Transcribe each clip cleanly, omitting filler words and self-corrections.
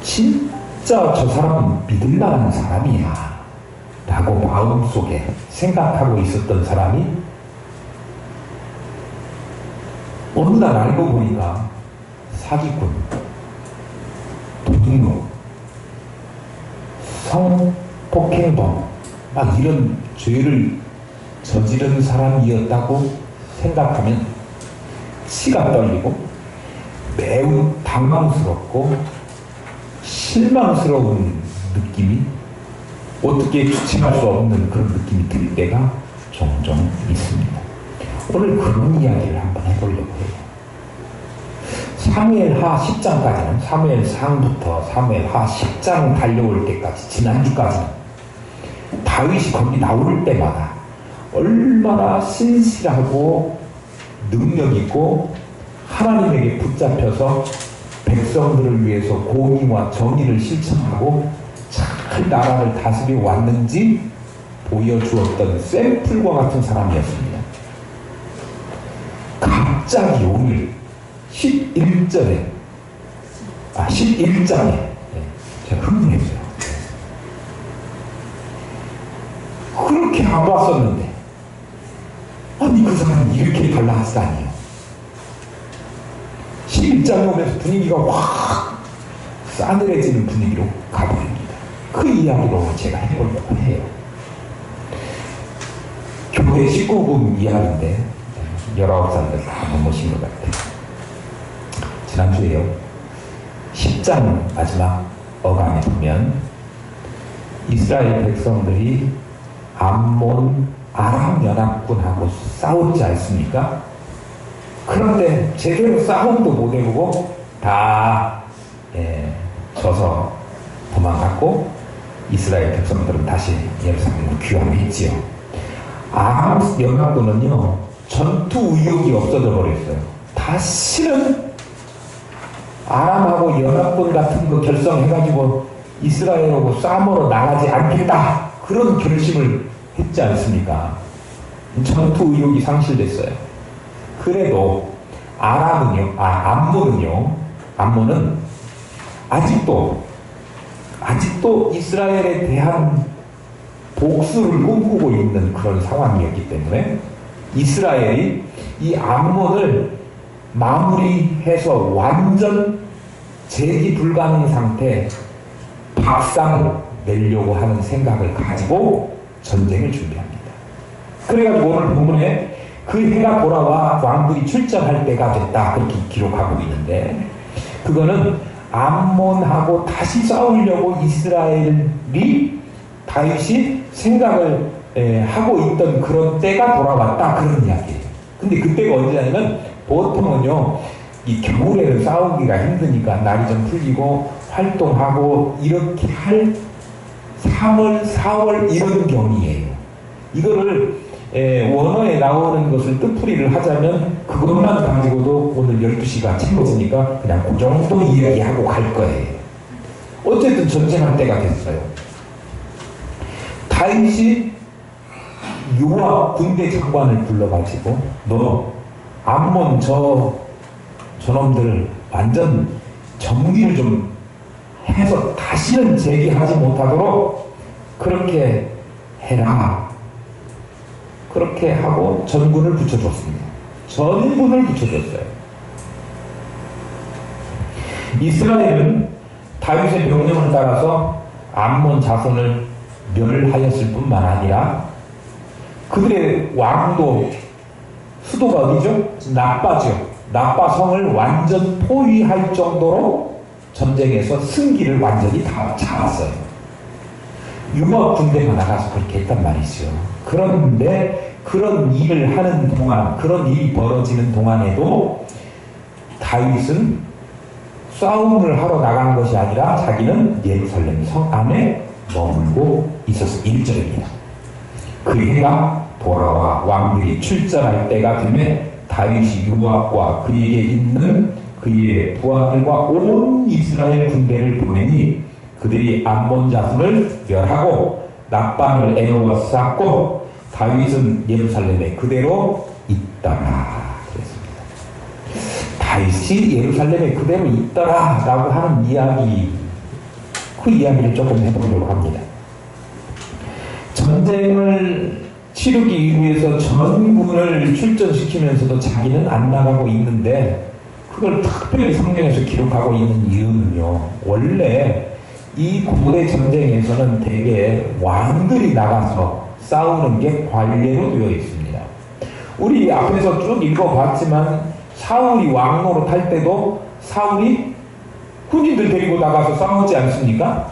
진짜 저 사람은 믿을 만한 사람이야 라고 마음속에 생각하고 있었던 사람이 어느 날 알고 보니까 사기꾼, 도둑놈, 성폭행범 막 이런 죄를 저지른 사람이었다고 생각하면 치가 떨리고 매우 당황스럽고 실망스러운 느낌이 어떻게 주체할 수 없는 그런 느낌이 들 때가 종종 있습니다. 오늘 그런 이야기를 한번 해보려고 해요. 사무엘하 10장까지는 사무엘상부터 사무엘하 10장 달려올 때까지 지난주까지는 다윗이 거기 나올 때마다 얼마나 신실하고 능력있고 하나님에게 붙잡혀서 백성들을 위해서 공의와 정의를 실천하고 잘 나라를 다스려 왔는지 보여주었던 샘플과 같은 사람이었습니다. 갑자기 오늘 11장에 제가 흥분했어요. 그렇게 안 봤었는데 아니 그 사람이 이렇게 달라졌다니요. 11장에 오면서 분위기가 확 싸늘해지는 분위기로 가버립니다. 그 이야기로 제가 해보려고 해요. 교회 19금 이야기인데 19살들 다 넘으신 것 같아요. 지난주에요 10장 마지막 어간에 보면 이스라엘 백성들이 암몬 아람 연합군하고 싸웠지 않습니까? 그런데 제대로 싸움도 못 해보고 다 져서 도망갔고 이스라엘 백성들은 다시 예루살렘으로 귀환했지요. 아람 연합군은요 전투 의욕이 없어져 버렸어요. 다시는 아람하고 연합군 같은 거 결성해가지고 이스라엘하고 싸움으로 나가지 않겠다 그런 결심을 했지 않습니까? 전투 의욕이 상실됐어요. 그래도 암몬은 아직도 이스라엘에 대한 복수를 꿈꾸고 있는 그런 상황이었기 때문에 이스라엘이 이 암몬을 마무리해서 완전 재기 불가능 상태 박살을 내려고 하는 생각을 가지고 전쟁을 준비합니다. 그래가지고 오늘 본문에 그 해가 돌아와 왕들이 출전할 때가 됐다 그렇게 기록하고 있는데 그거는 암몬하고 다시 싸우려고 이스라엘이 다윗이 생각을 하고 있던 그런 때가 돌아왔다 그런 이야기예요. 근데 그때가 언제냐면 보통은요 이 겨울에는 싸우기가 힘드니까 날이 좀 풀리고 활동하고 이렇게 할 3월, 4월 이런 경이에요. 이거를 원어에 나오는 것을 뜻풀이를 하자면 그것만 가지고도 오늘 12시가 채워지니까 그냥 그 정도 이야기하고 갈 거예요. 어쨌든 전쟁할 때가 됐어요. 다윗이 요압 군대 장관을 불러가지고 너 암몬 저놈들 완전 정리를 좀 해서 다시는 재기하지 못하도록 그렇게 해라. 그렇게 하고 전군을 붙여줬습니다. 전군을 붙여줬어요. 이스라엘은 다윗의 명령을 따라서 암몬 자손을 멸하였을 뿐만 아니라 그들의 왕도 수도가 어디죠? 나빠죠. 나빠성을 완전 포위할 정도로 전쟁에서 승기를 완전히 다 잡았어요. 유목 군대가 나가서 그렇게 했단 말이죠. 그런데 그런 일을 하는 동안, 그런 일이 벌어지는 동안에도 다윗은 싸움을 하러 나간 것이 아니라 자기는 예루살렘 성 안에 머물고 있어서 1절입니다. 그 해가 돌아와 왕들이 출전할 때가 되면 다윗이 요압과 그에게 있는 그의 부하들과 온 이스라엘 군대를 보내니 그들이 암몬 자손을 멸하고 낙방을 에워쌌고 다윗은 예루살렘에 그대로 있더라 그랬습니다. 다윗이 예루살렘에 그대로 있더라 라고 하는 이야기 그 이야기를 조금 해보려고 합니다. 전쟁을 치르기 위해서 전군을 출전시키면서도 자기는 안 나가고 있는데 그걸 특별히 성경에서 기록하고 있는 이유는요. 원래 이 고대 전쟁에서는 대개 왕들이 나가서 싸우는 게 관례로 되어 있습니다. 우리 앞에서 쭉 읽어봤지만 사울이 왕 노릇할 때도 사울이 군인들 데리고 나가서 싸우지 않습니까?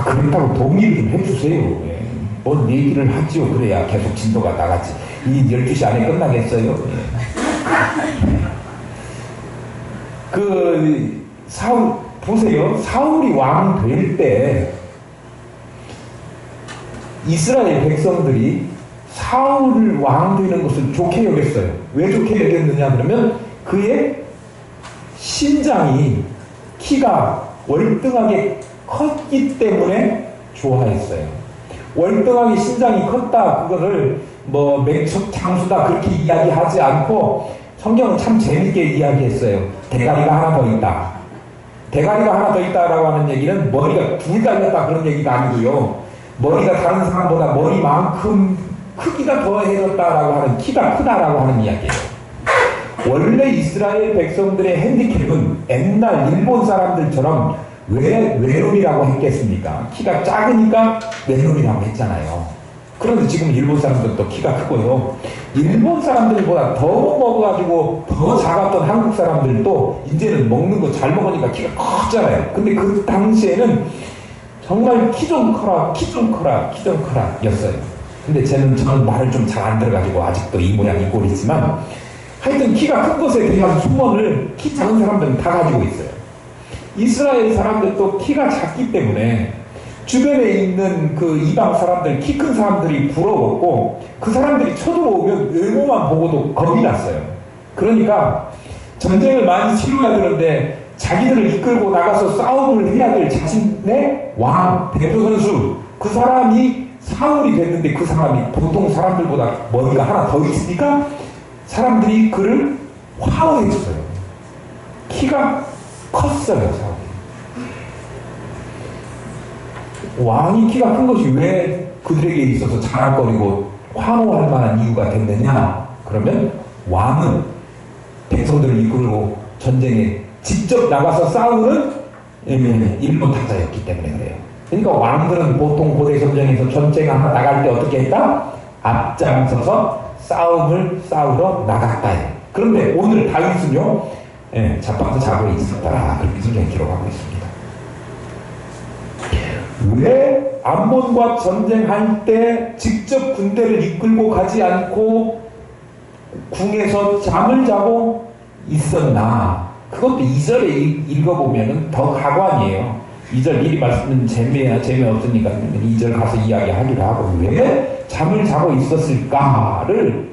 그렇다고 동의를 좀 해주세요. 예. 뭔 얘기를 하지요. 그래야 계속 진도가 나가지. 이 12시 안에 끝나겠어요? 예. 사울, 보세요. 사울이 왕 될 때 이스라엘 백성들이 사울 왕 되는 것을 좋게 여겼어요. 왜 좋게 여겼느냐 그러면 그의 신장이 키가 월등하게 컸기 때문에 좋아했어요. 월등하게 신장이 컸다 그거를 뭐 맹척 장수다 그렇게 이야기하지 않고 성경은 참 재밌게 이야기했어요. 대가리가 하나 더 있다. 대가리가 하나 더 있다라고 하는 얘기는 머리가 둘 달렸다 그런 얘기가 아니고요. 머리가 다른 사람보다 머리만큼 크기가 더해졌다라고 하는 키가 크다라고 하는 이야기예요. 원래 이스라엘 백성들의 핸디캡은 옛날 일본 사람들처럼 왜 외놈이라고 했겠습니까? 키가 작으니까 외놈이라고 했잖아요. 그런데 지금 일본 사람들도 키가 크고요. 일본 사람들보다 더 먹어가지고 더 작았던 한국 사람들도 이제는 먹는 거 잘 먹으니까 키가 컸잖아요. 근데 그 당시에는 정말 키 좀 커라, 키 좀 커라, 키 좀 커라 였어요. 근데 저는 말을 좀 잘 안 들어가지고 아직도 이 모양 이 꼴이지만 하여튼 키가 큰 것에 대한 소원을 키 작은 사람들은 다 가지고 있어요. 이스라엘 사람들도 키가 작기 때문에 주변에 있는 그 이방 사람들, 키 큰 사람들이 부러웠고 그 사람들이 쳐들어오면 외모만 보고도 겁이 났어요. 그러니까 전쟁을 많이 치러야 되는데 자기들을 이끌고 나가서 싸움을 해야 될 자신의 왕, 대표 선수 그 사람이 사울이 됐는데 그 사람이 보통 사람들보다 머리가 하나 더 있으니까 사람들이 그를 화해했어요. 키가 컸어요, 사울이. 왕이 키가 큰 것이 왜 그들에게 있어서 자랑거리고 환호할 만한 이유가 됐느냐? 그러면 왕은 백성들을 이끌고 전쟁에 직접 나가서 싸우는 일본 타자였기 때문에 그래요. 그러니까 왕들은 보통 고대 전쟁에서 전쟁 하나 나갈 때 어떻게 했다? 앞장서서 싸움을 싸우러 나갔다. 그런데 오늘 다윗은요, 자빠서 자고 있었다. 그렇게 성경에 기록하고 있습니다. 왜 암몬과 전쟁할 때 직접 군대를 이끌고 가지 않고 궁에서 잠을 자고 있었나? 그것도 2절에 읽어보면 더 가관이에요. 2절 미리 말씀은 재미없으니까 2절 가서 이야기하기로 하고 왜 잠을 자고 있었을까를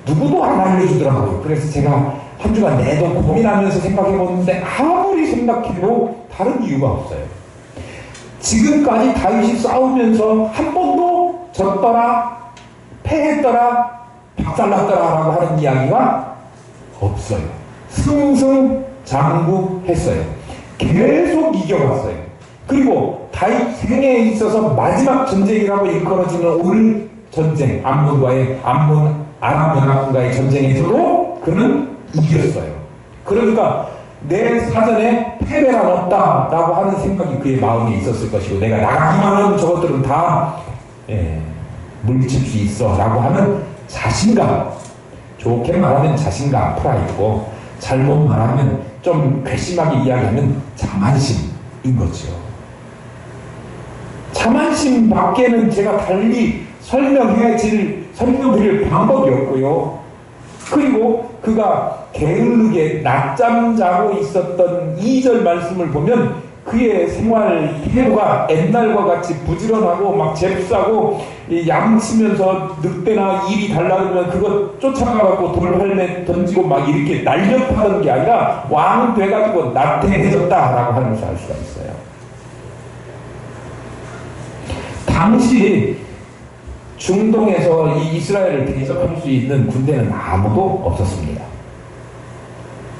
누구도 안 알려주더라고요. 그래서 제가 한 주간 내도 고민하면서 생각해보는데 아무리 생각해도 다른 이유가 없어요. 지금까지 다윗이 싸우면서 한 번도 졌더라, 패했더라, 박살났더라 라고 하는 이야기가 없어요. 승승장구했어요. 계속 이겨왔어요. 그리고 다윗 생애에 있어서 마지막 전쟁이라고 일컬어지는 오늘 전쟁, 아람 연합군과의 전쟁에서도 그는 이겼어요. 그러니까 내 사전에 패배란 없다라고 하는 생각이 그의 마음에 있었을 것이고 내가 나가기만 하면 저것들은 다 물리칠 수 있어 라고 하는 자신감, 좋게 말하면 자신감, 프라이드고 잘못 말하면 좀 괘씸하게 이야기하면 자만심인 거죠. 자만심 밖에는 제가 달리 설명드릴 방법이 없고요. 그리고 그가 게으르게 낮잠 자고 있었던 2절 말씀을 보면 그의 생활 태도가 옛날과 같이 부지런하고 막 잽싸고 양치면서 늑대나 일이 달라지면 그거 쫓아가갖고 돌팔매 던지고 막 이렇게 날렵하던 게 아니라 왕 돼가지고 나태해졌다라고 하면서 알 수가 있어요. 당시 중동에서 이 이스라엘을 대적할 수 있는 군대는 아무도 없었습니다.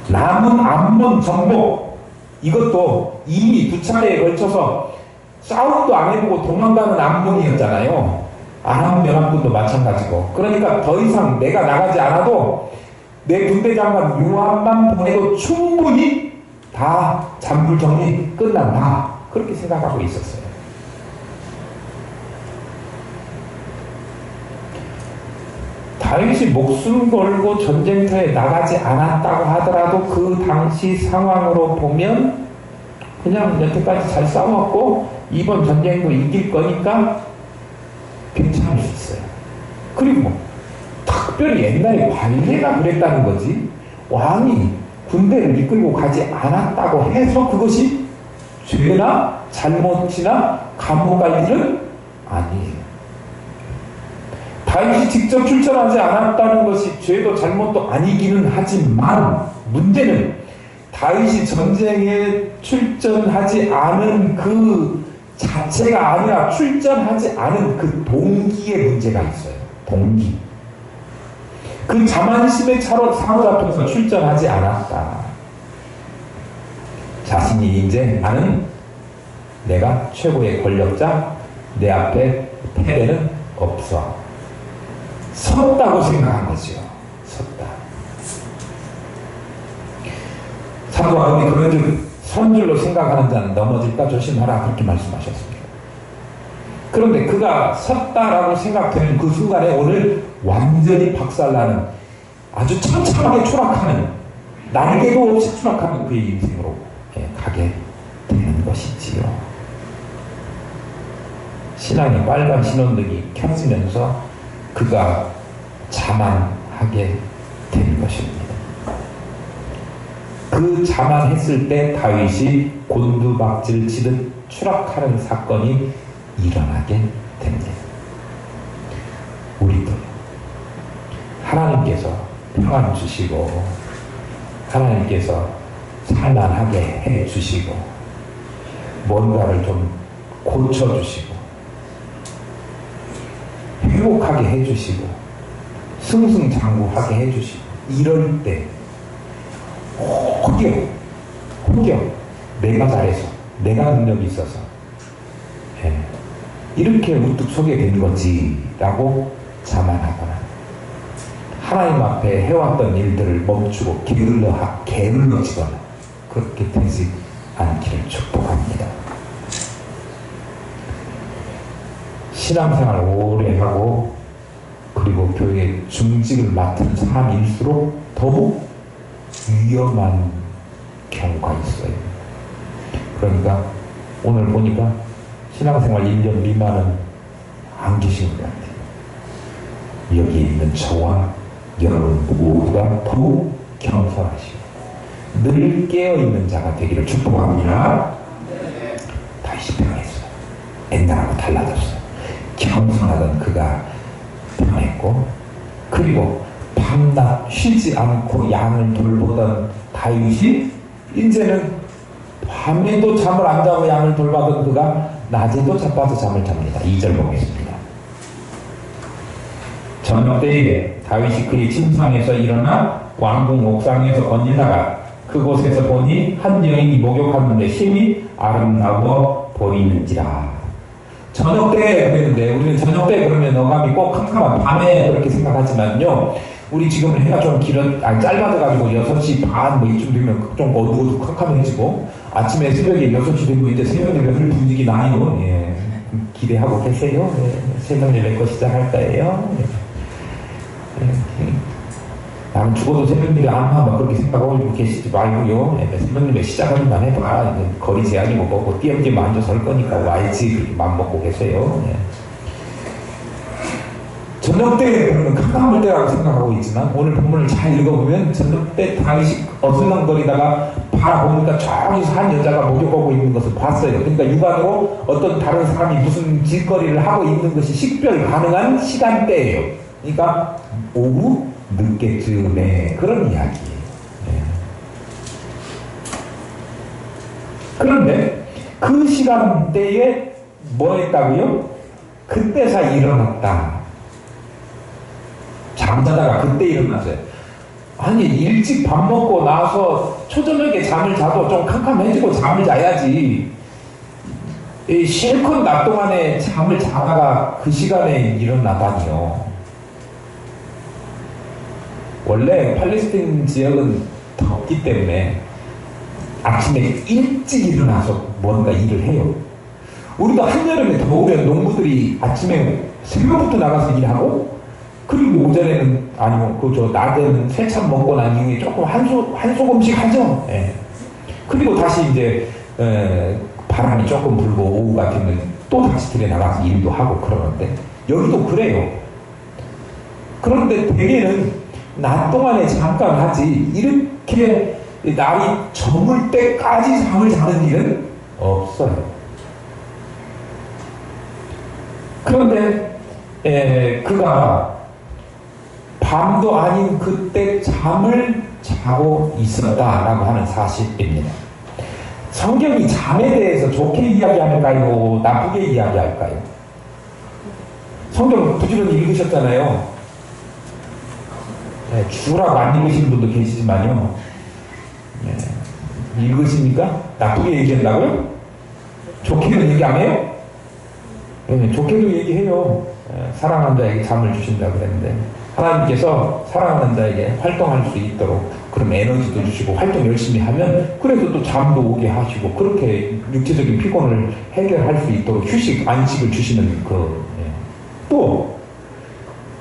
남은 암몬 정복 이것도 이미 두 차례에 걸쳐서 싸움도 안 해보고 도망가는 암몽이었잖아요. 아랍연합군도 마찬가지고. 그러니까 더 이상 내가 나가지 않아도 내 군대 장관 요한만 보내도 충분히 다 잔불 정리 끝난다. 그렇게 생각하고 있었어요. 다윗이 목숨 걸고 전쟁터에 나가지 않았다고 하더라도 그 당시 상황으로 보면 그냥 여태까지 잘 싸웠고 이번 전쟁도 이길 거니까 괜찮을 수 있어요. 그리고 특별히 옛날에 관례가 그랬다는 거지, 왕이 군대를 이끌고 가지 않았다고 해서 그것이 죄나 잘못이나 감옥 갈 일은 아니에요. 다윗이 직접 출전하지 않았다는 것이 죄도 잘못도 아니기는 하지만 문제는 다윗이 전쟁에 출전하지 않은 그 자체가 아니라 출전하지 않은 그 동기에 문제가 있어요. 동기. 그 자만심에 사로잡혀서 출전하지 않았다. 자신이 이제 나는 내가 최고의 권력자, 내 앞에 패배는 없어. 섰다고 생각한 거죠. 섰다. 사도 바울이 그런 줄 선 줄로 생각하는 자는 넘어질까 조심하라 그렇게 말씀하셨습니다. 그런데 그가 섰다라고 생각되는 그 순간에 오늘 완전히 박살나는 아주 처참하게 추락하는, 날개도 없이 추락하는 그의 인생으로 가게 되는 것이지요. 신앙의 빨간 신호등이 켜지면서 그가 자만하게 된 것입니다. 그 자만했을 때 다윗이 곤두박질 치듯 추락하는 사건이 일어나게 됩니다. 우리도 하나님께서 평안 주시고 하나님께서 살만하게 해 주시고 뭔가를 좀 고쳐주시고 회복하게 해주시고 승승장구하게 해주시고 이럴 때 혹여 내가 잘해서 내가 능력이 있어서 이렇게 우뚝 서게 된 거지 라고 자만하거나 하나님 앞에 해왔던 일들을 멈추고 게을러지거나 그렇게 되지 않기를 축복합니다. 신앙생활을 오래 하고 그리고 교회 중직을 맡은 사람일수록 더욱 위험한 경우가 있어요. 그러니까 오늘 보니까 신앙생활 1년 미만은 안 계신 것 같아요. 여기 있는 저와 여러분 모두가 더욱 겸손하시고 늘 깨어있는 자가 되기를 축복합니다. 다시 변했어요. 옛날하고 달라졌어요. 겸손하던 그가 변했고 그리고 밤낮 쉬지 않고 양을 돌보던 다윗이 이제는 밤에도 잠을 안 자고 양을 돌보던 그가 낮에도 자빠져 잠을 잡니다. 2절 보겠습니다. 저녁 때에 다윗이 그의 침상에서 일어나 왕궁 옥상에서 거닐다가 그곳에서 보니 한 여인이 목욕하는데 심히 아름다워 보이는지라. 저녁 때 그랬는데 우리는 저녁 때 그러면 어감이 꼭 캄캄한 밤에 그렇게 생각하지만요, 우리 지금 해가 좀 짧아져가지고 6시 반 뭐 이쯤 되면 좀 어두워도 캄캄해지고 아침에 새벽에 6시 되면 이제 새벽 예배를 분위기 나요. 예. 기대하고 계세요. 예. 새벽 예배 거 시작할 거예요. 예. 나는 죽어도 새벽 예배 안 하면 그렇게 생각하고 계시지 말고요. 예. 새벽 예배 시작하기만 해봐. 거리 제한이고 뭐고 띄엄띄엄 앉아서 할 거니까 와야지 그렇게 마음 먹고 계세요. 예. 저녁 때 그러면 캄캄할 때라고 생각하고 있지만 오늘 본문을 잘 읽어보면 저녁 때 다윗이 어슬렁거리다가 바라보니까 저기서 한 여자가 목욕하고 있는 것을 봤어요. 그러니까 육안으로 어떤 다른 사람이 무슨 짓거리를 하고 있는 것이 식별 가능한 시간대예요. 그러니까 오후 늦게쯤에 그런 이야기예요. 네. 그런데 그 시간대에 뭐 했다고요? 그때서 일어났다. 잠자다가 그때 일어났어요. 아니, 일찍 밥 먹고 나서 초저녁에 잠을 자도 좀 캄캄해지고 잠을 자야지. 이 실컷 낮 동안에 잠을 자다가 그 시간에 일어나다니요. 원래 팔레스타인 지역은 덥기 때문에 아침에 일찍 일어나서 뭔가 일을 해요. 우리도 한여름에 더우면 농부들이 아침에 새벽부터 나가서 일하고, 그리고 오전에는, 아니면 낮에는 새참 먹고 난 이후에 조금 한 소금씩 하죠. 예. 그리고 다시 이제 바람이 조금 불고 오후가 되면 또 다시 들에 나가서 일도 하고 그러는데, 여기도 그래요. 그런데 대개는 낮 동안에 잠깐 하지, 이렇게 날이 저물 때까지 잠을 자는 일은 없어요. 그런데 그가 밤도 아닌 그때 잠을 자고 있었다라고 하는 사실입니다. 성경이 잠에 대해서 좋게 이야기할까요? 나쁘게 이야기할까요? 성경 부지런히 읽으셨잖아요. 죽으라고 안 읽으신 분도 계시지만요. 읽으십니까? 나쁘게 얘기한다고요? 좋게는 얘기 안 해요? 좋게도 얘기해요. 사랑하는 자에게 잠을 주신다고 그랬는데, 하나님께서 사랑하는 자에게 활동할 수 있도록 그런 에너지도 주시고 활동 열심히 하면 그래도 또 잠도 오게 하시고, 그렇게 육체적인 피곤을 해결할 수 있도록 휴식, 안식을 주시는 또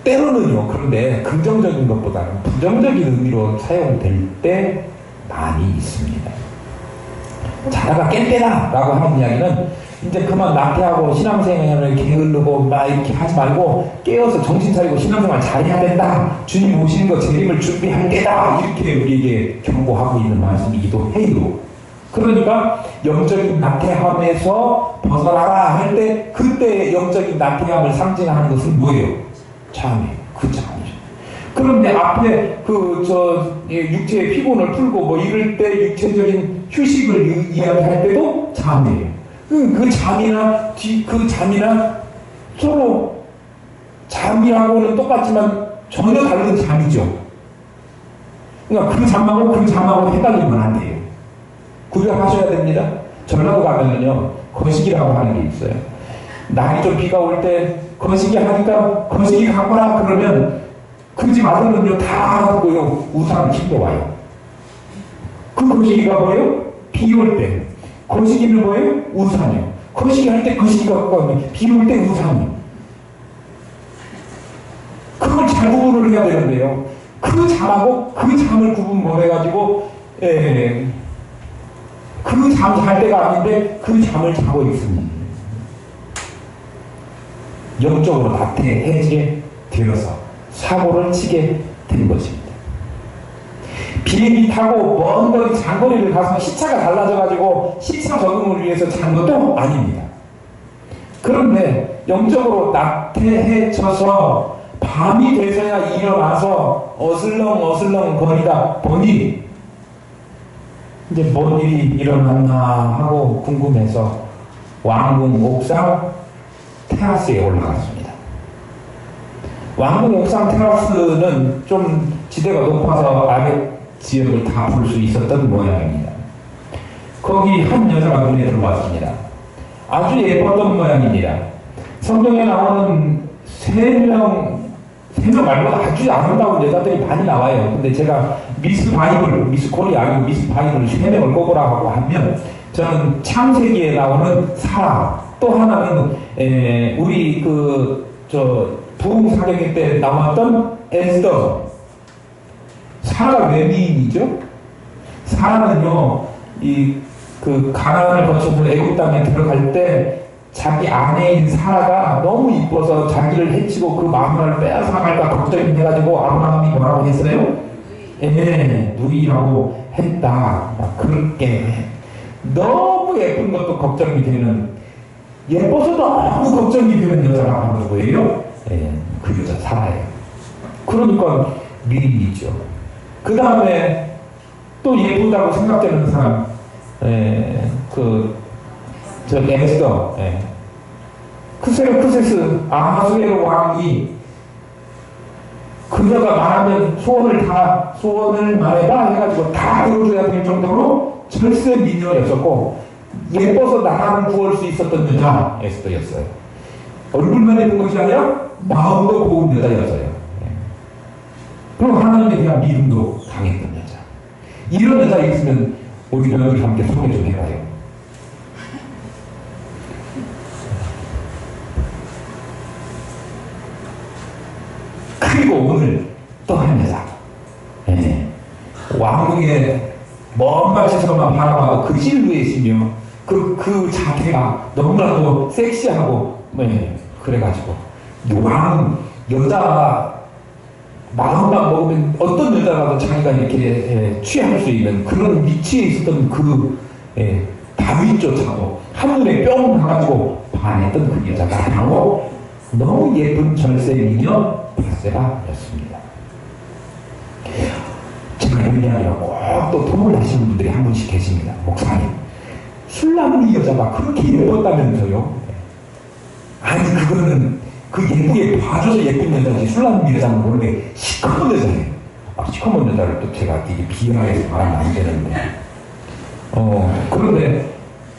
때로는요, 그런데 긍정적인 것보다는 부정적인 의미로 사용될 때 많이 있습니다. 자다가 깰 때다 라고 하는 이야기는 이제 그만 나태하고 신앙생활을 게으르고 막 이렇게 하지 말고 깨어서 정신 차리고 신앙생활 잘해야 된다, 주님 오시는 거 재림을 준비할 때다, 이렇게 우리에게 경고하고 있는 말씀이기도 해요. 그러니까 영적인 나태함에서 벗어나라 할 때, 그때 영적인 나태함을 상징하는 것은 뭐예요? 잠이에요. 그 잠이죠. 그런데 앞에 육체의 피곤을 풀고 뭐 이럴 때 육체적인 휴식을 이야기할 때도 잠이에요. 그 잠이나 서로 잠이라고는 똑같지만 전혀 다른 잠이죠. 그러니까 그 잠하고 헷갈리면 안 돼요. 구별하셔야 됩니다. 전라도 가면은요, 거시기라고 하는 게 있어요. 날이 좀 비가 올 때 거시기 하니까 거시기 가거라 그러면 그 집 아들은요 다 하고요 우산 챙겨와요. 그 거시기가 뭐예요? 비 올 때. 거시기는 뭐예요? 우산이요. 거시기 할 때 거시기가 가까우면 비 올 때 우산이요. 그걸 잘 구분을 해야 되는데요. 그 잠하고 그 잠을 구분 못 해가지고 그 잠 잘 때가 아닌데 그 잠을 자고 있습니다. 영적으로 나태해지게 되어서 사고를 치게 된 것입니다. 비행기 타고 먼 거리 장거리를 가서 시차가 달라져가지고 시차 적응을 위해서 잔 것도 아닙니다. 그런데 영적으로 나태해져서 밤이 돼서야 일어나서 어슬렁 거리다 보니 이제 뭔 일이 일어났나 하고 궁금해서 왕궁 옥상 테라스에 올라갔습니다. 왕궁 옥상 테라스는 좀 지대가 높아서 아래 지역을 다 볼 수 있었던 모양입니다. 거기 한 여자가 눈에 들어왔습니다. 아주 예뻤던 모양입니다. 성경에 나오는 세 명 말고 아주 아름다운 여자들이 많이 나와요. 근데 제가 미스 코리아 아니고 미스 바이블 3명을 꼽으라고 하면, 저는 창세기에 나오는 사라, 또 하나는 우리 부흥사경일 때 나왔던 에스더. 사라가 왜 미인이죠? 사라는요, 가나안을 거쳐서 애굽 땅에 들어갈 때 자기 아내인 사라가 너무 이뻐서 자기를 해치고 그 마누라를 빼앗아갈까 걱정이 돼가지고 아브라함이 뭐라고 했어요? 누이라고 했다. 그렇게 너무 예쁜 것도 걱정이 되는, 예뻐서 너무 걱정이 되는 여자가 하는 거예요. 그 여자 사라예요. 그러니까 미인이죠. 그 다음에 또 예쁘다고 생각되는 사람, 에스더, 크세스 아하수에로 왕이 그녀가 말하면 소원을 말해봐 해가지고 다 들어줘야 될 정도로 절세 미녀였었고, 예뻐서 나라를 구할 수 있었던 여자 에스더였어요. 얼굴만 예쁜 것이 아니라 마음도 고운 여자였어요. 그리고 하나님에 대한 믿음도 강했던 여자. 이런 여자 있으면 우리 여러분이 함께 소개 좀 해봐요. 그리고 오늘 또 한 여자. 왕궁의 먼 발치에서만 바라봐도 그 실루엣이며 그 자태가 너무나도 섹시하고, 그래가지고 왕은 여자 마음만 먹으면 어떤 여자라도 자기가 이렇게 취할 수 있는 그런 위치에 있었던 그 다윗조차도 한눈에 뿅 가가지고 반했던 그 여자가 바로 너무 예쁜 절세 미녀 바세바였습니다. 제가 얘기하려 꼭또 통을 하시는 분들이 한 분씩 계십니다. 목사님, 술남은 이 여자가 그렇게 예뻤다면서요? 아니, 그거는 그 예쁘게 봐줘서 예쁜 여자지, 술남 여자는 원래 시커먼 여자예요. 시커먼 여자를 또 제가 되게 비하해서 말하면 안 되는데, 그런데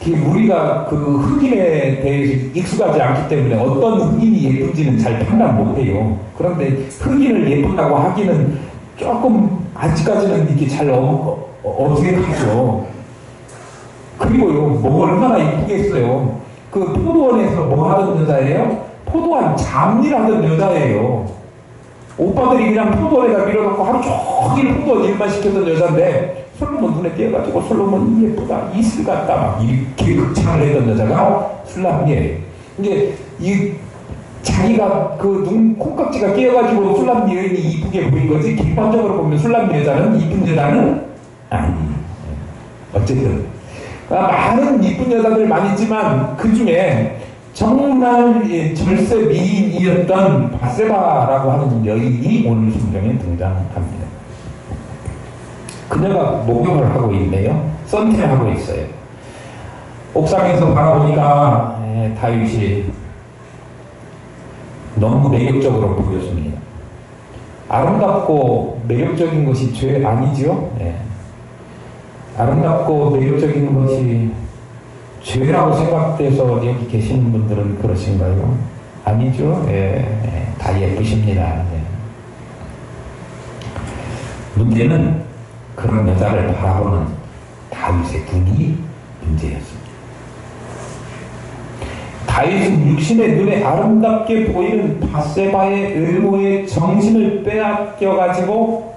우리가 그 흑인에 대해서 익숙하지 않기 때문에 어떤 흑인이 예쁜지는 잘 판단 못해요. 그런데 흑인을 예쁘다고 하기는 조금 아직까지는 이렇게 잘 어색하죠. 그리고요, 뭐 얼마나 이쁘게 했어요. 그 포도원에서 뭐 하던 여자예요? 포도원 잡일하던 여자예요. 오빠들이 그냥 포도원에다 밀어놓고 하루 종일 포도원 일만 시켰던 여자인데, 솔로몬 눈에 띄어가지고 솔로몬 예쁘다, 이슬 같다, 막 이렇게 극찬을 했던 여자가 술람이에요. 이게 자기가 그 눈 콩깍지가 끼어가지고 술람 여인이 이쁘게 보인 거지, 객관적으로 보면 술람 여자는 이쁜 여자는 아니. 어쨌든 많은 이쁜 여자들 많이 있지만 그 중에 정말 절세 미인이었던 바세바라고 하는 여인이 오늘 성경에 등장합니다. 그녀가 목욕을 하고 있네요. 선택하고 있어요. 옥상에서 바라보니까 다윗이 너무 매력적으로 보였습니다. 아름답고 매력적인 것이 죄 아니죠? 아름답고 매력적인 것이 죄라고 생각돼서 여기 계시는 분들은 그러신가요? 아니죠? 다 예쁘십니다. 문제는 그런 여자를 바라보는 다윗의 눈이 문제였습니다. 다윗은 육신의 눈에 아름답게 보이는 바세바의 의모의 정신을 빼앗겨가지고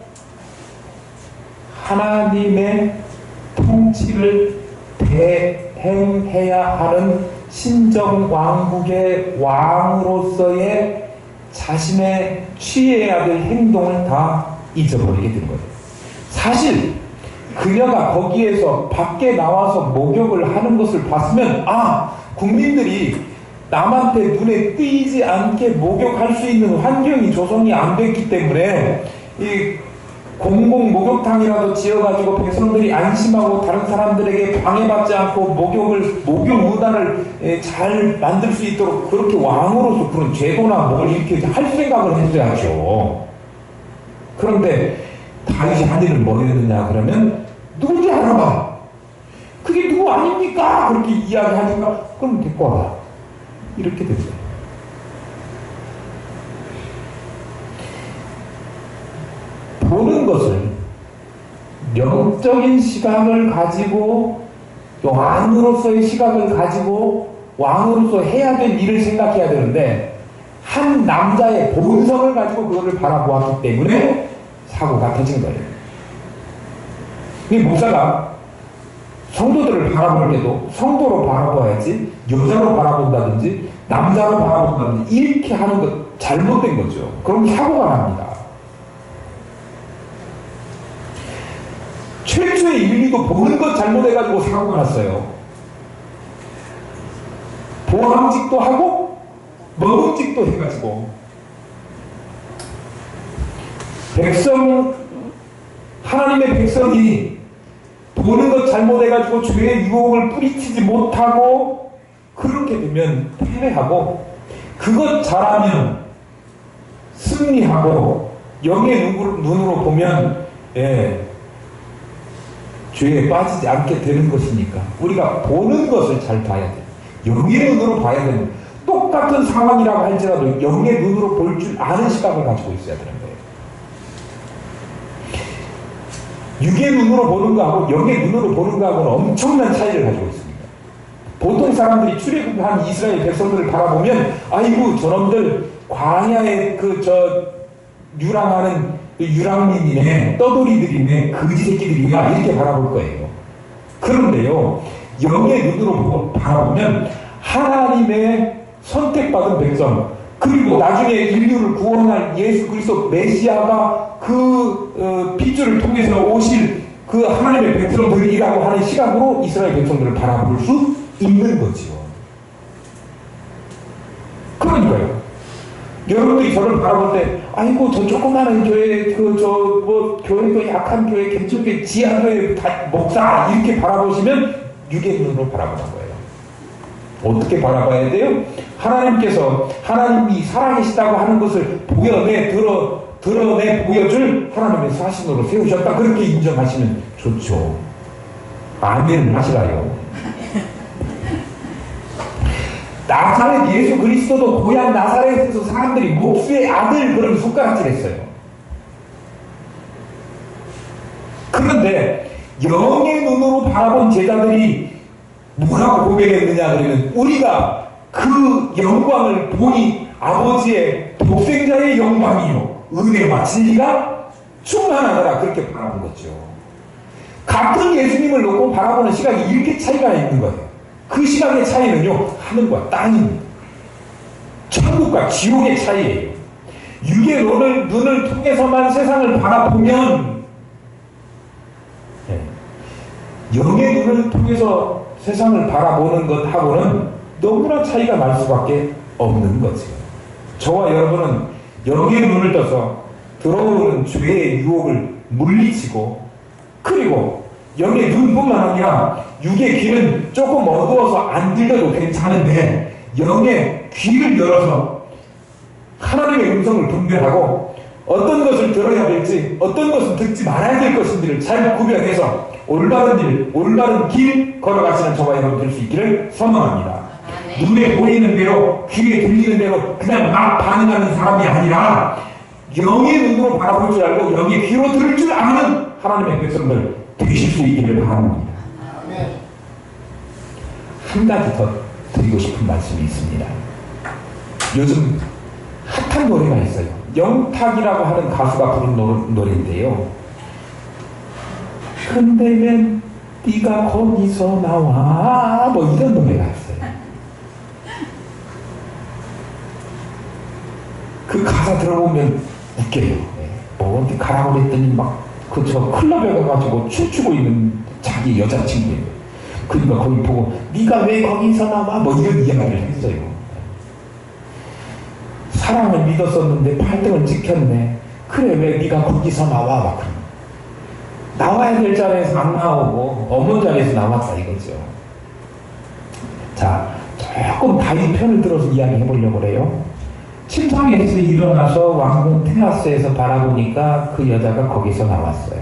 하나님의 통치를 대행해야 하는 신정왕국의 왕으로서의 자신의 취해야 될 행동을 다 잊어버리게 된 거예요. 사실 그녀가 거기에서 밖에 나와서 목욕을 하는 것을 봤으면, 국민들이 남한테 눈에 띄지 않게 목욕할 수 있는 환경이 조성이 안 됐기 때문에 이 공공 목욕탕이라도 지어가지고 백성들이 안심하고 다른 사람들에게 방해받지 않고 목욕 문화를 잘 만들 수 있도록 그렇게 왕으로서 그런 제도나 뭘 이렇게 할 생각을 했어야죠. 그런데 다윗이 한 일은 뭐였느냐 그러면, 누군지 알아봐. 그게 누구 아닙니까? 그렇게 이야기하니까, 그럼 데리고 와라. 이렇게 됐어요. 보는 것을 영적인 시각을 가지고, 왕으로서의 시각을 가지고 왕으로서 해야 될 일을 생각해야 되는데, 한 남자의 본성을 가지고 그거를 바라보았기 때문에 사고가 터진 거예요. 이 목사가 성도들을 바라볼 때도 성도로 바라봐야지, 여자로 바라본다든지 남자로 바라본다든지 이렇게 하는 것 잘못된 거죠. 그럼 사고가 납니다. 최초의 인류도 보는 것 잘못해가지고 사고가 났어요. 보암직도 하고 먹음직도 해가지고 하나님의 백성이 보는 것 잘못해가지고 죄의 유혹을 뿌리치지 못하고 그렇게 되면 패배하고, 그것 잘하면 승리하고 영의 눈으로 보면 죄에 빠지지 않게 되는 것이니까 우리가 보는 것을 잘 봐야 돼. 영의 눈으로 봐야 되는, 똑같은 상황이라고 할지라도 영의 눈으로 볼 줄 아는 시각을 가지고 있어야 되는 거예요. 육의 눈으로 보는 거하고 영의 눈으로 보는 거하고는 엄청난 차이를 가지고 있습니다. 보통 사람들이 출애굽한 이스라엘 백성들을 바라보면 아이고 저놈들 광야에 유랑하는 유랑민이네, 떠돌이들이네, 거지 새끼들이야, 이렇게 바라볼 거예요. 그런데요, 영의 눈으로 바라보면 하나님의 선택받은 백성, 그리고 나중에 인류를 구원할 예수 그리스도 메시아가 그 핏줄을 통해서 오실 그 하나님의 백성들이라고 하는 시각으로 이스라엘 백성들을 바라볼 수 있는 거지요. 그러니까요. 여러분들이 저를 바라볼 때, 아이고, 저 조그마한 교회, 교회도 약한 교회, 개척교회, 지하교회, 목사, 이렇게 바라보시면 육의 눈으로 바라보는 거예요. 어떻게 바라봐야 돼요? 하나님께서 하나님이 살아계시다고 하는 것을 드러내 보여줄 하나님의 사신으로 세우셨다. 그렇게 인정하시면 좋죠. 아멘 하시라요. 나사렛 예수 그리스도도 고향 나사렛에서 사람들이 목수의 아들 그런 손가락질 했어요. 그런데 영의 눈으로 바라본 제자들이 뭐라고 고백했느냐 그러면, 우리가 그 영광을 보니 아버지의 독생자의 영광이요 은혜와 진리가 충만하더라, 그렇게 바라본 거죠. 같은 예수님을 놓고 바라보는 시각이 이렇게 차이가 있는 거예요. 그 시각의 차이는요, 하늘과 땅입니다. 천국과 지옥의 차이예요. 육의 눈을 통해서만 세상을 바라보면, 영의 눈을 통해서 세상을 바라보는 것하고는 너무나 차이가 날 수밖에 없는 거죠. 저와 여러분은 영의 눈을 떠서 들어오는 죄의 유혹을 물리치고, 그리고 영의 눈뿐만 아니라 육의 귀는 조금 어두워서 안 들려도 괜찮은데 영의 귀를 열어서 하나님의 음성을 분별하고 어떤 것을 들어야 될지 어떤 것은 듣지 말아야 될 것인지를 잘 구별해서 올바른 길 걸어가시는 저와 여러분 될 수 있기를 소망합니다. 눈에 보이는 대로 귀에 들리는 대로 그냥 막 반응하는 사람이 아니라 영의 눈으로 바라볼 줄 알고 영의 귀로 들을 줄 아는 하나님의 백성들 되실 수 있기를 바랍니다. 한 가지 더 드리고 싶은 말씀이 있습니다. 요즘 핫한 노래가 있어요. 영탁이라고 하는 가수가 부른 노래인데요. 근데 왜 네가 거기서 나와, 뭐 이런 노래가 있어요. 그 가사 들어보면 웃겨요. 뭐 어디 가라고 그랬더니 막 클럽에 가가지고 춤추고 있는 자기 여자친구예요. 그러니까 거기 보고 네가 왜 거기서 나와, 뭐 이런 이야기를 했어요. 사랑을 믿었었는데 팔등을 찍혔네. 그래 왜 네가 거기서 나와, 막 그런. 나와야 될 자리에서 안 나오고 없는 자리에서 나왔다 이거죠. 자, 조금 다윗 편을 들어서 이야기해 보려고 그래요. 침상에서 일어나서 왕궁 테라스에서 바라보니까 그 여자가 거기서 나왔어요.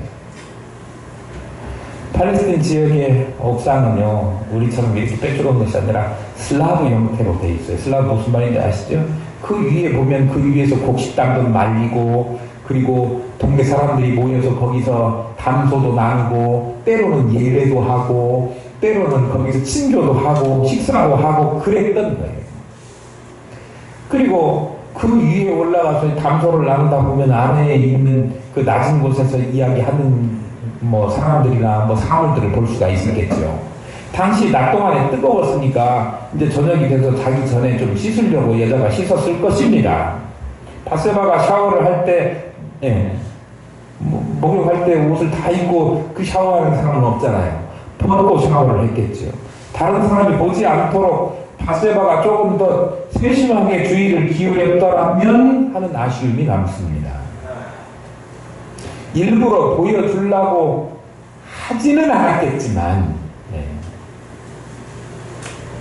팔레스틴 지역의 옥상은요, 우리처럼 이렇게 빽빽한 것이 아니라 슬라브 형태로 되어 있어요. 슬라브 무슨 말인지 아시죠? 그 위에 보면 그 위에서 곡식당도 말리고, 그리고 동네 사람들이 모여서 거기서 담소도 나누고, 때로는 예배도 하고, 때로는 거기서 친교도 하고, 식사도 하고 그랬던 거예요. 그리고 그 위에 올라가서 담소를 나누다 보면 안에 있는 그 낮은 곳에서 이야기하는 뭐 사람들이나 뭐 사물들을 볼 수가 있었겠죠. 당시 낮 동안에 뜨거웠으니까 이제 저녁이 돼서 자기 전에 좀 씻으려고 여자가 씻었을 것입니다. 바세바가 샤워를 할 때, 목욕할 때 옷을 다 입고 그 샤워하는 사람은 없잖아요. 벗고 샤워를 했겠죠. 다른 사람이 보지 않도록 바세바가 조금 더 세심하게 주의를 기울였더라면 하는 아쉬움이 남습니다. 일부러 보여주려고 하지는 않았겠지만,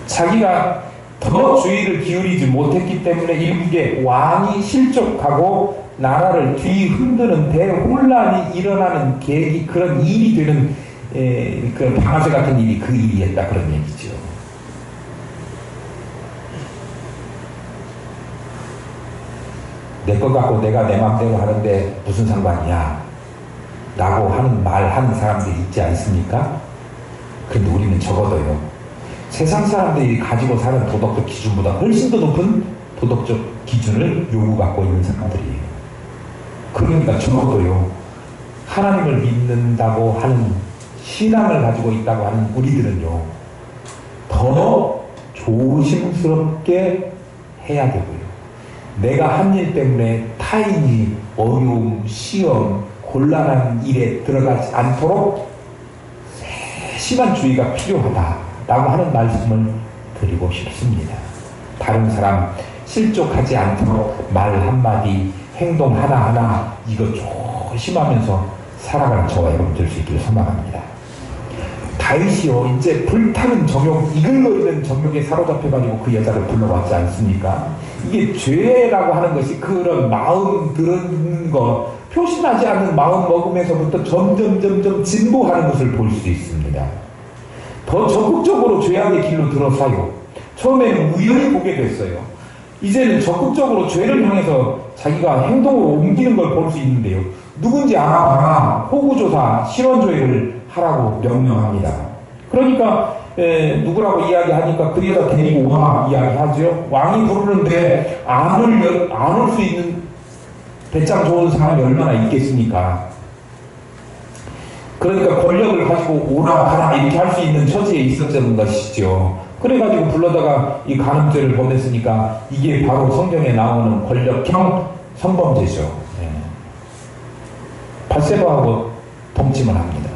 자기가 더 주의를 기울이지 못했기 때문에 일국의 왕이 실족하고 나라를 뒤흔드는 대혼란이 일어나는 계기, 그런 일이 되는 그 방아쇠 같은 일이 그 일이었다, 그런 얘기죠. 내 것 갖고 내가 내 맘대로 하는데 무슨 상관이야 라고 하는 말 하는 사람들이 있지 않습니까? 그런데 우리는 적어도요, 세상 사람들이 가지고 사는 도덕적 기준보다 훨씬 더 높은 도덕적 기준을 요구받고 있는 사람들이에요. 그러니까 적어도요, 하나님을 믿는다고 하는 신앙을 가지고 있다고 하는 우리들은요, 더 조심스럽게 해야 되고요. 내가 한 일 때문에 타인이 어려움, 시험, 곤란한 일에 들어가지 않도록 세심한 주의가 필요하다라고 하는 말씀을 드리고 싶습니다. 다른 사람 실족하지 않도록 말 한마디, 행동 하나하나 이거 조심하면서 살아가는 저와 여러분 될 수 있기를 소망합니다. 다윗이요, 이제 불타는 정욕, 이글거 있는 정욕에 사로잡혀가지고 그 여자를 불러왔지 않습니까? 이게 죄라고 하는 것이 그런 마음 드는 거, 표시나지 않는 마음 먹음에서부터 점점 진보하는 것을 볼 수 있습니다. 더 적극적으로 죄악의 길로 들어서요. 처음에는 우연히 보게 됐어요. 이제는 적극적으로 죄를 향해서 자기가 행동으로 옮기는 걸 볼 수 있는데요. 누군지 알아봐라, 호구조사, 실언조회를 하라고 명령합니다. 그러니까 누구라고 이야기하니까 그 여자 데리고 와 이야기하죠. 왕이 부르는데 안 올 수 있는 배짱 좋은 사람이 얼마나 있겠습니까? 그러니까 권력을 가지고 오라 가라 이렇게 할 수 있는 처지에 있었던 것이죠. 그래가지고 불러다가 이 간음죄를 범했으니까 이게 바로 성경에 나오는 권력형 성범죄죠. 바세바하고 동침을 합니다.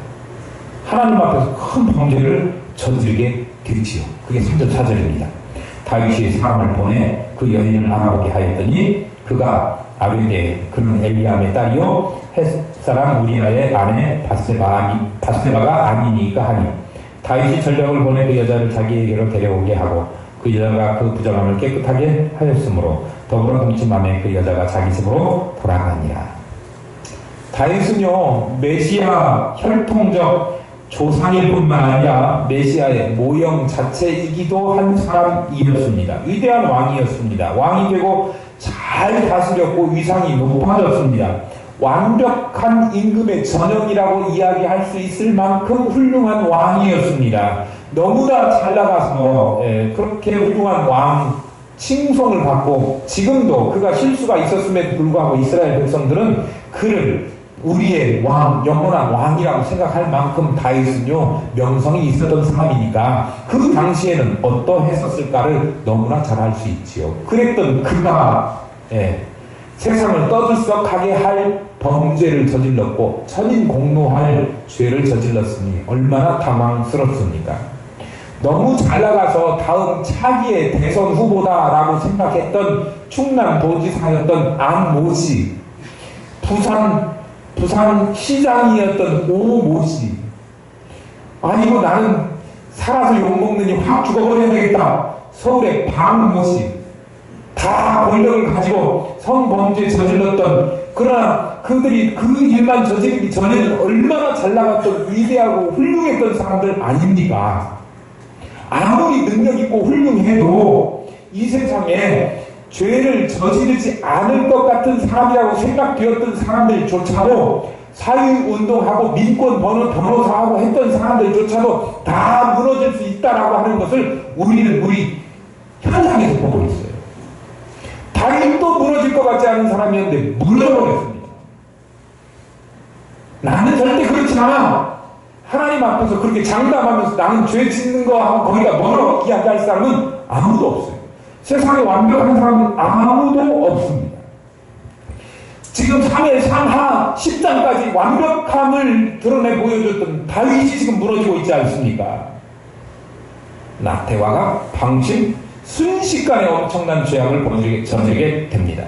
하나님 앞에서 큰 범죄를 저지르게 되지요. 그게 3절 4절입니다. 다윗이 사람을 보내 그 여인을 알아보게 하였더니 그가 아벨의 그는 엘리암의 딸이요 햇사람 우리아의 아내 바세바가 아니니까 하니 다윗이 전령을 보내 그 여자를 자기에게로 데려오게 하고 그 여자가 그 부정함을 깨끗하게 하였으므로 더불어 동침함에 그 여자가 자기 집으로 돌아가니라. 다윗은요, 메시아 혈통적 조상일 뿐만 아니라 메시아의 모형 자체이기도 한 사람이었습니다. 위대한 왕이었습니다. 왕이 되고 잘 다스렸고 위상이 높아졌습니다. 완벽한 임금의 전형이라고 이야기할 수 있을 만큼 훌륭한 왕이었습니다. 너무나 잘 나가서 그렇게 훌륭한 왕 칭송을 받고 지금도 그가 실수가 있었음에도 불구하고 이스라엘 백성들은 그를 우리의 왕, 영원한 왕이라고 생각할 만큼 다윗은요 명성이 있었던 사람이니까 그 당시에는 어떠했었을까를 너무나 잘 알 수 있지요. 그랬던 그가 세상을 떠들썩하게 할 범죄를 저질렀고 천인 공노할 죄를 저질렀으니 얼마나 당황스럽습니까? 너무 잘 나가서 다음 차기의 대선 후보다라고 생각했던 충남 도지사였던 안모씨, 부산 시장이었던 오모씨, 아니고 나는 살아서 욕먹느니 확 죽어버려야 되겠다 서울의 박모씨, 다 권력을 가지고 성범죄 저질렀던, 그러나 그들이 그 일만 저지르기 전에는 얼마나 잘 나갔던 위대하고 훌륭했던 사람들 아닙니까? 아무리 능력 있고 훌륭해도 이 세상에 죄를 저지르지 않을 것 같은 사람이라고 생각되었던 사람들조차도 사회운동하고 민권 변호사하고 했던 사람들조차도 다 무너질 수 있다라고 하는 것을 우리는 우리 현장에서 보고 있어요. 다윗도 무너질 것 같지 않은 사람이었는데 무너져버렸습니다. 나는 절대 그렇지 않아. 하나님 앞에서 그렇게 장담하면서 나는 죄 짓는 거하고 거기가 멀어 이야기할 사람은 아무도 없어요. 세상에 완벽한 사람은 아무도 없습니다. 지금 3회 상하 10장까지 완벽함을 드러내 보여줬던 다윗이 지금 무너지고 있지 않습니까? 나태화가 방심, 순식간에 엄청난 죄악을 저지르게 됩니다.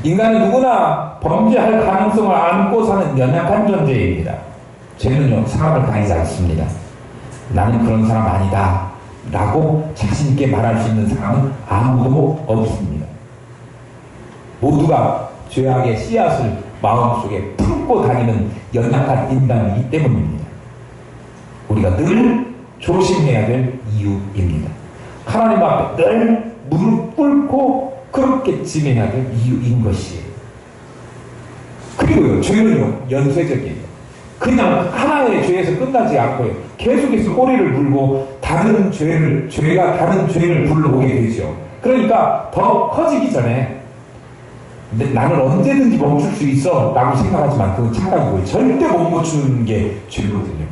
인간은 누구나 범죄할 가능성을 안고 사는 연약한 존재입니다. 죄는요 사람을 가리지 않습니다. 나는 그런 사람 아니다 라고 자신있게 말할 수 있는 사람은 아무도 없습니다. 모두가 죄악의 씨앗을 마음속에 품고 다니는 연약한 인간이기 때문입니다. 우리가 늘 조심해야 될 이유입니다. 하나님 앞에 늘 무릎 꿇고 그렇게 지내야 될 이유인 것이에요. 그리고요, 죄는요, 연쇄적이에요. 그냥 하나의 죄에서 끝나지 않고요, 계속해서 꼬리를 물고 죄가 다른 죄를 불러오게 되죠. 그러니까 더 커지기 전에 나는 언제든지 멈출 수 있어 라고 생각하지만 그건 착각이고요. 절대 못 멈추는 게 죄거든요.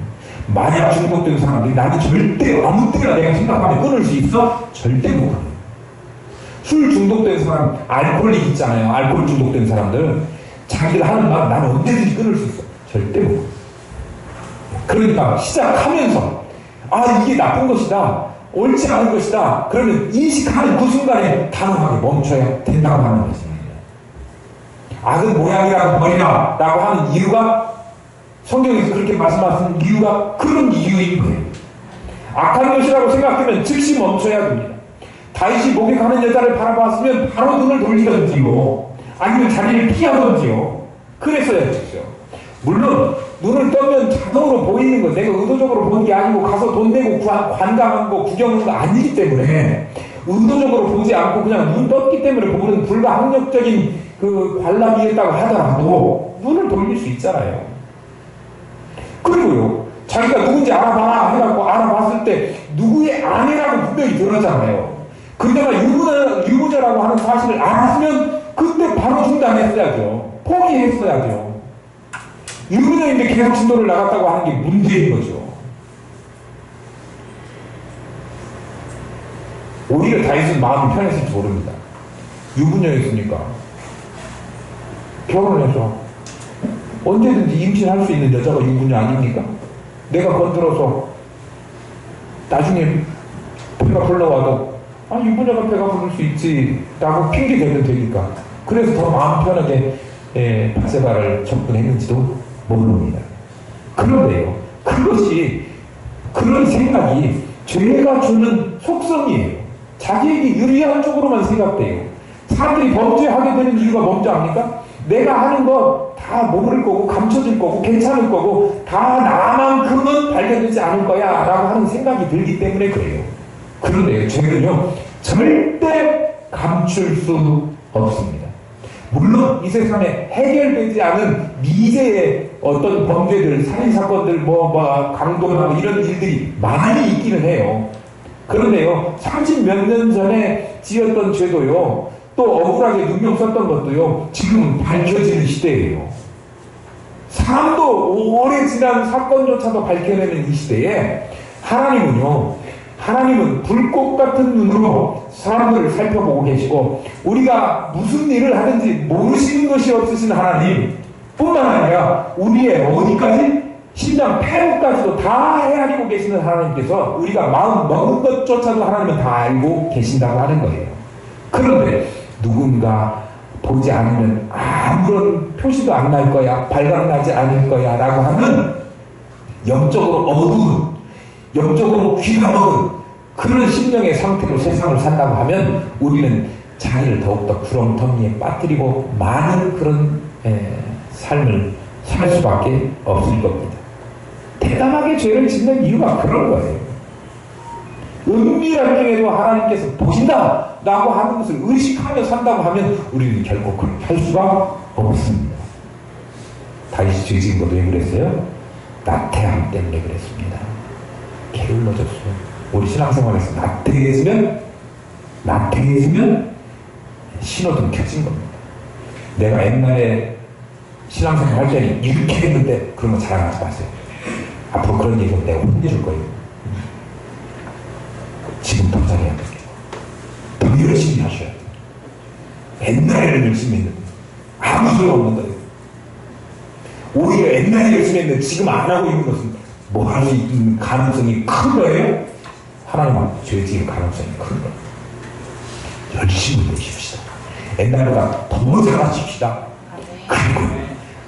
만약 중독된 사람들이 나는 절대 아무 때나 내가 생각하면 끊을 수 있어? 절대 못 끊어요. 술 중독된 사람, 알코올릭 있잖아요. 알코올 중독된 사람들 자기들 하는 말 나는 언제든지 끊을 수 있어. 절대 못 끊어요. 그러니까 시작하면서 이게 나쁜 것이다, 옳지 않은 것이다, 그러면 인식하는 그 순간에 단호하게 멈춰야 된다고 하는 것입니다. 악은 모양이라고 버리라 라고 하는 이유가, 성경에서 그렇게 말씀하신 이유가 그런 이유인 거예요. 악한 것이라고 생각하면 즉시 멈춰야 됩니다. 다윗이 목에 가는 여자를 바라봤으면 바로 눈을 돌리던지요, 아니면 자리를 피하던지요, 그랬어야 했죠. 물론 눈을 떠면 자동으로 보이는 거, 내가 의도적으로 본 게 아니고 가서 돈 내고 관광한 거, 구경한 거 아니기 때문에 의도적으로 보지 않고 그냥 눈 떴기 때문에 보는 불가항력적인 그 관람이었다고 하더라도 눈을 돌릴 수 있잖아요. 그리고요, 자기가 누군지 알아봐라 해갖고 알아봤을 때 누구의 아내라고 분명히 들었잖아요. 근데가 유부녀라고 하는 사실을 알았으면 그때 바로 중단했어야죠. 포기했어야죠. 유부녀인데 계속 진도를 나갔다고 하는 게 문제인 거죠. 오히려 다윗은 마음이 편했을지 모릅니다. 유부녀였으니까 결혼해서 언제든지 임신할 수 있는 여자가 유부녀 아닙니까? 내가 건드려서 나중에 배가 불러와도 유부녀가 배가 부를 수 있지 라고 핑계대면 되니까, 그래서 더 마음 편하게 바세바를 접근했는지도 모릅니다. 그런데요, 그런 생각이 죄가 주는 속성이에요. 자기에게 유리한 쪽으로만 생각돼요. 사람들이 범죄하게 되는 이유가 뭔지 압니까? 내가 하는 거 다 모를 거고 감춰질 거고 괜찮을 거고 다 나만큼은 발견되지 않을 거야 라고 하는 생각이 들기 때문에 그래요. 그런데 죄는요, 절대 감출 수 없습니다. 물론 이 세상에 해결되지 않은 미제의 어떤 범죄들, 살인사건들, 강도나 이런 일들이 많이 있기는 해요. 그런데요, 30몇 년 전에 지었던 죄도요, 또 억울하게 누명 썼던 것도요, 지금 밝혀지는 시대예요. 사람도 오래 지난 사건조차도 밝혀내는 이 시대에 하나님은 불꽃 같은 눈으로 사람들을 살펴보고 계시고, 우리가 무슨 일을 하든지 모르시는 것이 없으신 하나님 뿐만 아니라 우리의 어디까지? 심장 폐부까지도 다 헤아리고 계시는 하나님께서 우리가 마음 먹은 것조차도 하나님은 다 알고 계신다고 하는 거예요. 그런데 누군가 보지 않으면 아무런 표시도 안 날 거야, 발각나지 않을 거야 라고 하는 영적으로 어두운, 영적으로 귀가 먹은 그런 심령의 상태로 세상을 산다고 하면 우리는 자기를 더욱더 구렁텅이에 빠뜨리고 많은 그런 삶을 살 수밖에 없을 겁니다. 대담하게 죄를 짓는 이유가 그런 거예요. 은밀한 중에도 하나님께서 보신다 라고 하는 것을 의식하며 산다고 하면 우리는 결코 그렇게 할 수가 없습니다. 다윗이 죄 지은 것도 왜 그랬어요? 나태함 때문에 그랬습니다. 게을러졌어요. 우리 신앙생활에서 나태해지면 신호등 켜진 겁니다. 내가 옛날에 신앙생활 할 때는 이렇게 했는데 그런 거 자랑하지 마세요. 앞으로 그런 얘기는 내가 혼내줄 거예요. 지금 더 잘해야 돼요. 더 열심히 하셔야 돼요. 옛날에는 열심히 했는데 아무 소용없는 거예요. 오히려 옛날에 열심히 했는데 지금 안 하고 있는 것은 뭐 할 수 있는 가능성이 큰 거예요? 하나님 앞에 죄 지을 가능성이 큰 거예요. 열심히 내십시다. 옛날보다 더 잘하십시다. 그리고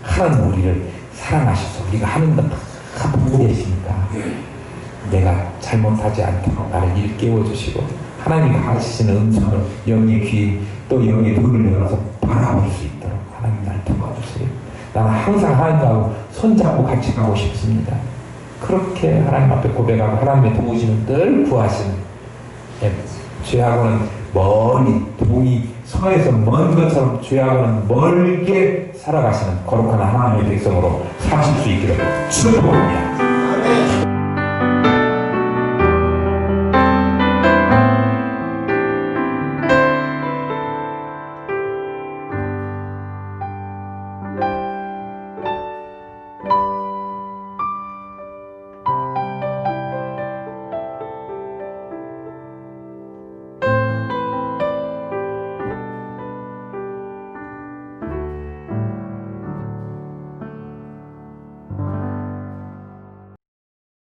하나님 우리를 사랑하셔서 우리가 하는 거 다 보고 계시니까 내가 잘못하지 않도록 나를 일깨워 주시고 하나님이 가르치시는 음성을 영의 귀 또 영의 눈을 열어서 바라볼 수 있도록 하나님 날 도와주세요. 나는 항상 하나님하고 손잡고 같이 가고 싶습니다. 그렇게 하나님 앞에 고백하고 하나님의 도우심을 늘 구하시는, 죄하고는 멀리 동이 서에서 먼 것처럼 죄하고는 멀게 살아가시는 거룩한 하나님의 백성으로 사실 수 있기를 축복합니다.